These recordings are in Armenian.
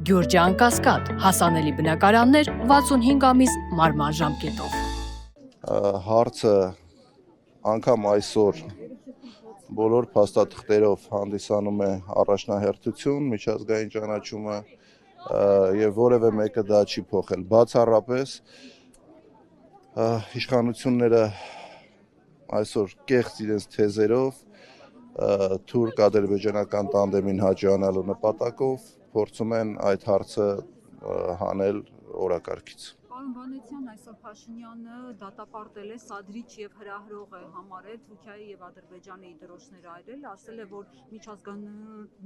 Գյուրջան Կասկադ, հասանելի բնակարաններ 65 ամիս մարման ժամկետով։ Հարցը անգամ այսօր բոլոր փաստաթղթերով հանդիսանում է առաջնահերթություն, միջազգային ճանաչումը եւ որևէ մեկը դա չի փոխել։ Բացառապես իշխանությունները այսօր կեղծ իրենց թեզերով թուրք-ադրբեջանական տանդեմին հաջողանալու նպատակով փորձում են այդ հարցը հանել օրակարգից։ Պարոն Վանեցյան, այսօր Փաշինյանը դատապարտել է, սադրիչ եւ հրահրող է համարել Թուրքիայի եւ Ադրբեջանի դրոշները այրել, ասել է, որ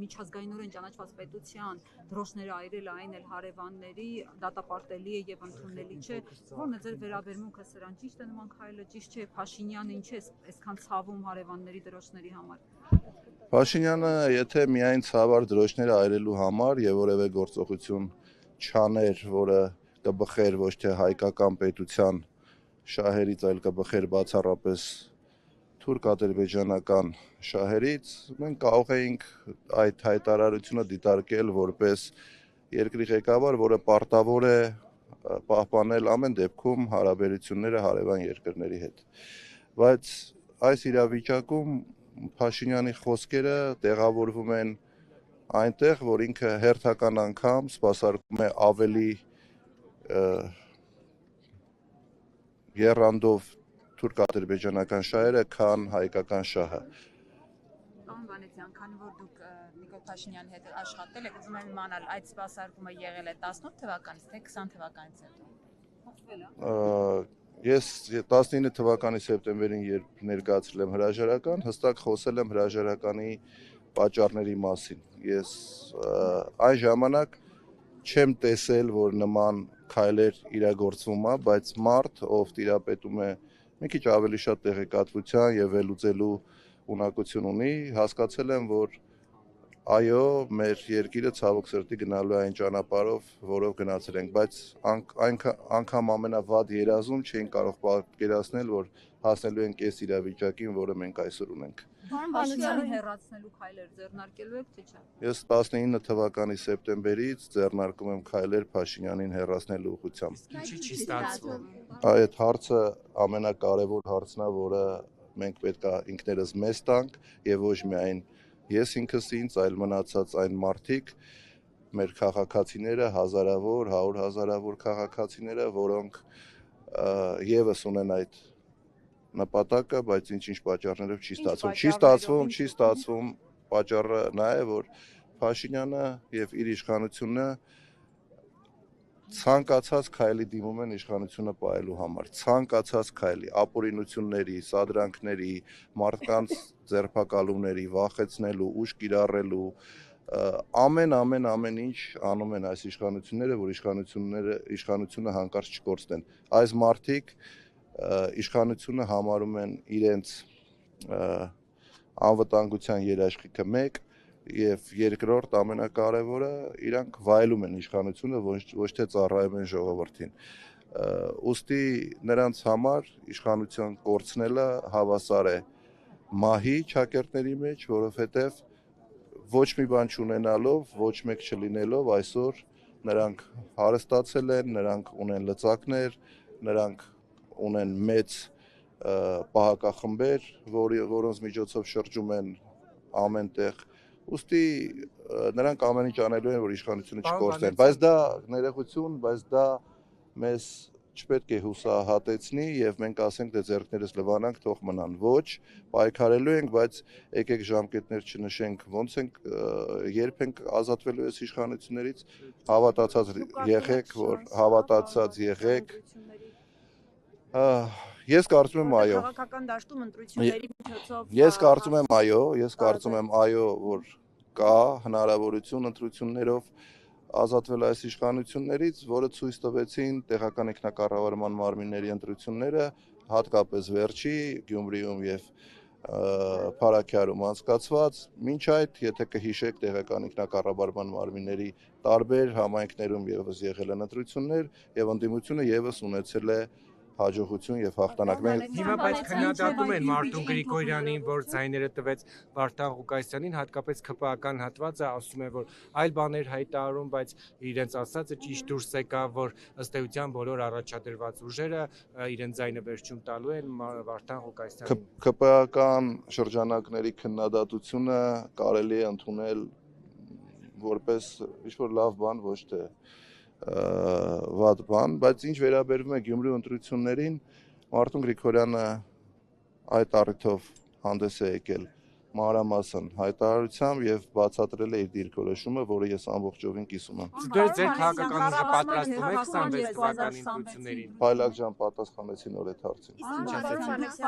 միջազգայինորեն ճանաչված պետության դրոշները այրելը, այն էլ հարևանների, դատապարտելի է եւ ընդունելի չէ։ Որն է ձեր վերաբերմունքը սրան, ճիշտ է նման քայլը, ճիշտ չէ, Փաշինյանը ինչ է այսքան ցավում հարևանների դրոշների համար։ Փաշինյանը, եթե միայն ցավար դրոշները այրելու համար եւ որևէ գործողություն չաներ, որը կբխեր ոչ թե հայկական պետության շահերից, այլ կբխեր բացառապես թուրք-ադրբեջանական շահերից, մենք կարող էինք այդ հայտարարությունը դիտարկել որպես երկրի ղեկավար, որը պարտավոր է պահպանել ամեն դեպքում հարաբերությունները հարևան երկրների հետ։ Բայց այս իրավիճակում Փաշինյանի խոսքերը տեղավորվում են այնտեղ, որ ինքը հերթական անգամ սպասարկում է ավելի եռանդով թուրք-ադրբեջանական շահերը, քան հայկական շահը։ Պարոն Վանեցյան, քանի որ դուք Նիկոլ Փաշինյանի հետ աշխատել եք, ուզում եմ իմանալ, այդ սպասարկումը եղել է 18 թվականից, թե 20 թվականից հետո։ Փոխվել է։ Ես 19 թվականի սեպտեմբերին, երբ ներկայացրել եմ հրաժարական, հստակ խոսել եմ հրաժարականի պատճառների մասին։ Ես այն ժամանակ չեմ տեսել, որ նման քայլեր իրագործվում է, բայց մարդ, ով տիրապետում է մի քիչ ավելի շատ տեղեկատվության եւ վերլուծելու ունակություն ունի, հասկացել եմ, որ այո, մեր երկիրը ցավոք սրտի գնալու է այն ճանապարհով, որով գնացել ենք, բայց անգամ ամենավատ երազում չէին կարող պատկերացնել, որ հասնելու ենք այս իրավիճակին, որը մենք այսօր ունենք։ Պարոն Փաշինյանը հեռացնելու քայլեր ձեռնարկելու եք, թե չէ։ Ես 19 թվականի սեպտեմբերից ձեռնարկում եմ քայլեր Փաշինյանին հեռացնելու ուղղությամբ։ Ինչի՞ չի ստացվում։ Այդ հարցը ամենակարևոր հարցն է, որը մենք պետք է ինքներս մեզ տանք եւ ոչ միայն ես ինքս ինձ, այլ մնացած այն մարդիկ, մեր քաղաքացիները, հազարավոր, 100 հազարավոր քաղաքացիները, որոնք եւս ունեն այդ նպատակը, բայց ինչ պատճառներով չի ստացվում, պատճառը նա է, որ Փաշինյանը եւ իր իշխանությունը ցանկացած քայլի դիմում են իշխանությունը պահելու համար, ցանկացած քայլի, ապօրինությունների, սադրանքների, մարդկանց ձերբակալումների, վախեցնելու, ուժ կիրառելու, ամեն ինչ անում են այս իշխանությունները, որ իշխանությունը հանկարծ չկորցնեն։ Այս մարդիկ իշխանությունը համարում են իրենց անվտանգության երաշխիքը մեկ եւ երկրորդ ամենակարևորը իրանք վայելում են իշխանությունը, ոչ թե ծառայում են ժողովրդին։ Ուստի նրանց համար իշխանություն կորցնելը հավասար է մահի ճակերտների մեջ, որովհետեւ ոչ մի բան չունենալով, ոչ մեկ չլինելով այսօր նրանք հարստացել են, նրանք ունեն լծակներ, նրանք ունեն մեծ պահակախմբեր, որոնց միջոցով շրջում են ամենտեղ։ Ուստի նրանք ամեն ինչ անելու են, որ իշխանությունը չկորցնեն, բայց դա ներողություն, բայց դա մեզ չպետք է հուսահատեցնի եւ մենք ասենք դե ձեռքներս լվանանք, թող մնան։ Ոչ, պայքարելու ենք, բայց եկեք ժամկետներ չնշենք, ոնց ենք երբ ենք ազատվելու այս իշխանություններից, հավատացած եղեք, որ հավատացած եղեք։ Ես կարծում եմ այո։ Քաղաքական դաշտում ընտրությունների միջոցով Ես կարծում եմ այո, որ կա հնարավորություն ընտրություններով ազատվել այս իշխանություններից, որը ցույց տվեցին տեղական ինքնակառավարման մարմինների ընտրությունները, հատկապես վերջի Գյումրիում եւ Փարաքյարում անցկացված, մինչ այդ, եթե կհիշեք, տեղական ինքնակառավարման մարմինների տարբեր համայնքներում եւս եղել են ընտրություններ եւ ընդդիմությունը եւս ունեցել է հաջողություն եւ հաղթանակ։ Մենք Հիմա բայց քննադատում են Մարտուն Գրիգորյանին, որ ձայները տվեց Վարդան Ղուկասյանին, հատկապես ԿՊԱ-ական հատվածը ասում է, որ այլ բաներ հայտարարում, բայց իրենց ասածը ճիշտ դուրս եկավ, որ ըստ էության բոլոր առաջադրված ուժերը իրենց ձայնը վերջում տալու են Վարդան Ղուկասյանին։ ԿՊԱ-ական շրջանակների քննադատությունը կարելի է ընդունել որպես ինչ-որ լավ բան, ոչ թե վատ բան, բայց ինչ վերաբերվում է Գյումրու ընտրություններին, Մարտուն Գրիգորյանը այդ առիթով հանդես է եկել մանրամասն հայտարարությամբ եւ բացատրել է իր դիրքորոշումը, որը ես ամբողջովին կիսում եմ։ Դուք ձեր քաղաքական ուժը պատրաստվում եք 26 թվականի ընտրություններին։ Փայլակ ջան պատասխանեցին նոր այդ հարցին։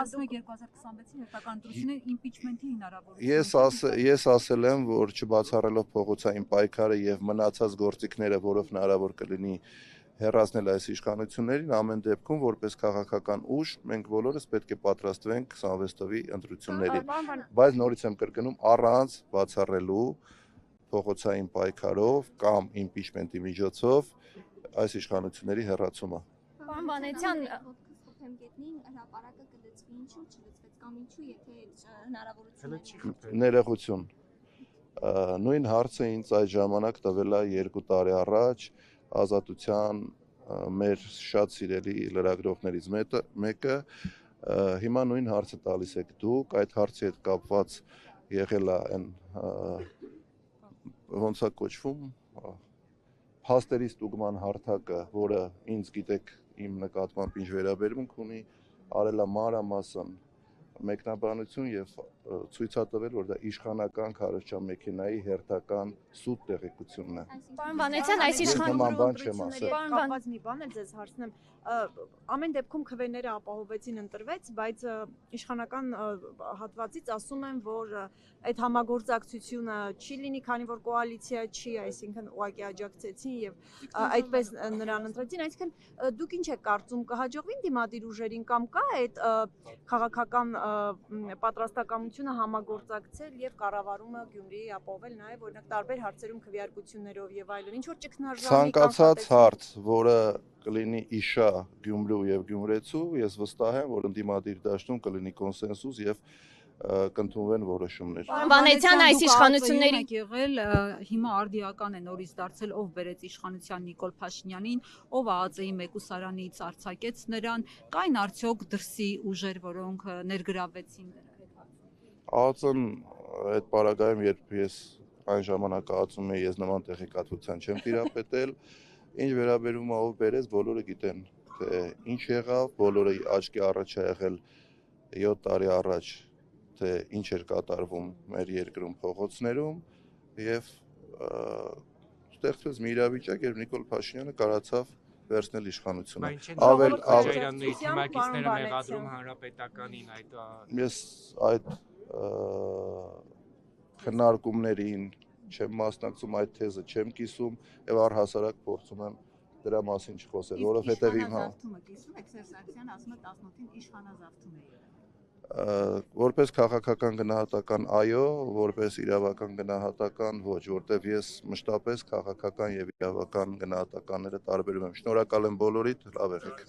Ասում եք 2026-ի հերթական ընտրությունները իմպիչմենթի հնարավորություն։ Ես ասել եմ, որ չբացառելով փողոցային պայքարը եւ մնացած գործիքները, որով հնարավոր կլինի հեռացնել այս իշխանություններին, ամեն դեպքում որպես քաղաքական ուժ մենք բոլորս պետք է պատրաստվենք 26 թվականի ընտրություններին, բայց նորից եմ կրկնում, առանց բացառելու փողոցային պայքարով կամ իմպիչմենտի միջոցով այս իշխանությունների հեռացումը։ Պարոն Վանեցյան, խփեմ գետնին հրապարակը կլծվի, ինչու չլծվեց կամ ինչու եթե հնարավորություն Ներողություն։ Նույն հարցը ինձ այդ ժամանակ տվել է 2 տարի առաջ Ազատության մեր շատ սիրելի լրագրողներից մեկը, հիմա նույն հարցը տալիս եք դուք, այդ հարցի հետ կապված եղել է այն ոնց է կոչվում, փաստերի ստուգման հարթակը, որը ինձ գիտեք իմ նկատմամբ ինչ վերաբերմունք ունի, արել է մանրամասն մեկնաբանություն եւ ցույց է տվել, որ դա իշխանական քարոզչամեքենայի հերթական սուտ տեղեկությունն է։ Պարոն Վանեցյան, այս կապված մի բան էլ ձեզ հարցնեմ, ամեն դեպքում քվեները ապահովեցին ընտրվեց, բայց իշխանական հատվածից ասում են, որ այդ համագործակցությունը չի լինի, քանի որ կոալիցիա չի, այսինքն ուղղակի աջակցեցին եւ այդպես նրան ընտրեցին, այսինքն դուք ինչ եք կարծում, կհաջողվի դիմադիր ուժերին կամ կա այդ քաղաքական պատրաստակամությունը համագործակցել եւ կառավարումը Գյումրիի ապահովել նաեւ օրինակ տարբեր հարցերում քվեարկություններով եւ այլն, ինչ որ ճգնաժամի ցանկացած հարց, որը կլինի իշա Գյումրու եւ Գյումրեցու, ես վստահ եմ, որ ընդդիմադիր դաշտում կլինի կոնսենսուս եւ կընդունվեն որոշումներ։ Վանեցյան, այս իշխանությունների եղել հիմա արդիական է նորից դարձել, ով բերեց իշխանության Նիկոլ Փաշինյանին, ով ԱԱԾ-ի մեկուսարանից արձակեց նրան, կային արդյոք դրսի ուժեր, որոնք ներգրավվեցին նրա հետ։ ԱԱԾ-ն այդ պարագայում, երբ ես այն ժամանակ ԱԱԾ-ում էի, ես նման տեղեկատվության չեմ տիրապետել, ինչ վերաբերում է ով բերեց, բոլորը գիտեն, թե ինչ եղավ, բոլորը աչքի առաջ է եղել 7 տարի առաջ թե ինչ էր կատարվում մեր երկրում փողոցներում եւ ստեղծվեց մի իրավիճակ, երբ Նիկոլ Փաշինյանը կարացավ վերցնել իշխանությունը։ Թիմակիցները մեղադրում հանրապետականին այդ ես այդ քննարկումներին չեմ մասնակցում, այդ թեզը չեմ կիսում եւ առհասարակ փորձում եմ դրա մասին չխոսել, որովհետեւ իմ կիսում եք Սերժ Սարգսյանը ասում է 18-ին իշխանազավթում է եղել։ Որպես քաղաքական գնահատական այո, որպես իրավական գնահատական ոչ, որտեվ ես մշտապես քաղաքական եւ իրավական գնահատականները տարբերում եմ։ Շնորհակալ եմ բոլորիդ, լավ եղեք։